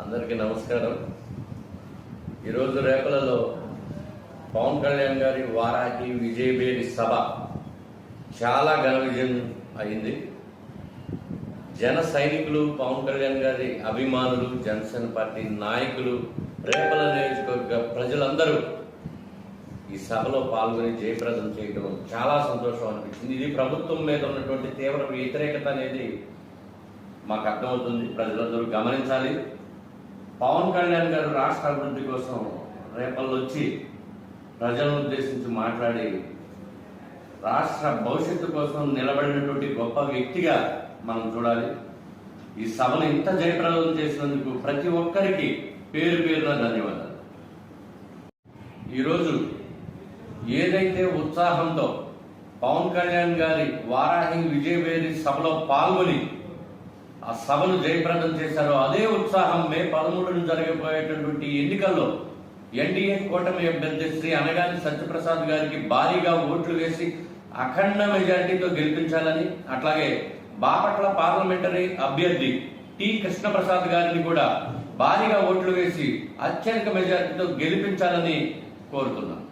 అందరికీ నమస్కారం. ఈరోజు రేపలలో పవన్ కళ్యాణ్ గారి వారాహి విజయభేరి సభ చాలా ఘన విజయం అయింది. జన సైనికులు, పవన్ కళ్యాణ్ గారి అభిమానులు, జనసేన పార్టీ నాయకులు, రేపల నియోజకవర్గ ప్రజలందరూ ఈ సభలో పాల్గొని జయప్రదం చేయడం చాలా సంతోషం అనిపించింది. ఇది ప్రభుత్వం మీద ఉన్నటువంటి తీవ్ర వ్యతిరేకత అనేది మాకు అర్థమవుతుంది. ప్రజలందరూ గమనించాలి. పవన్ కళ్యాణ్ గారు రాష్ట్ర అభివృద్ధి కోసం రేపల్లో వచ్చి ప్రజలను ఉద్దేశించి మాట్లాడి రాష్ట్ర భవిష్యత్తు కోసం నిలబడినటువంటి గొప్ప వ్యక్తిగా మనం చూడాలి. ఈ సభను ఇంత జయప్రదం చేసినందుకు ప్రతి ఒక్కరికి పేరు పేరున ధన్యవాదాలు. ఈరోజు ఏదైతే ఉత్సాహంతో పవన్ కళ్యాణ్ గారి వారాహి విజయభేరి సభలో పాల్గొని ఆ సభను జయప్రదం చేశారో అదే ఉత్సాహం మే 13న జరగబోయేటటువంటి ఎన్నికల్లో ఎన్డీఏ కూటమి అభ్యర్థి శ్రీ అనగాని సత్యప్రసాద్ గారికి భారీగా ఓట్లు వేసి అఖండ మెజార్టీతో గెలిపించాలని, అట్లాగే బాపట్ల పార్లమెంటరీ అభ్యర్థి టి కృష్ణప్రసాద్ గారిని కూడా భారీగా ఓట్లు వేసి అత్యధిక మెజార్టీతో గెలిపించాలని కోరుతున్నాం.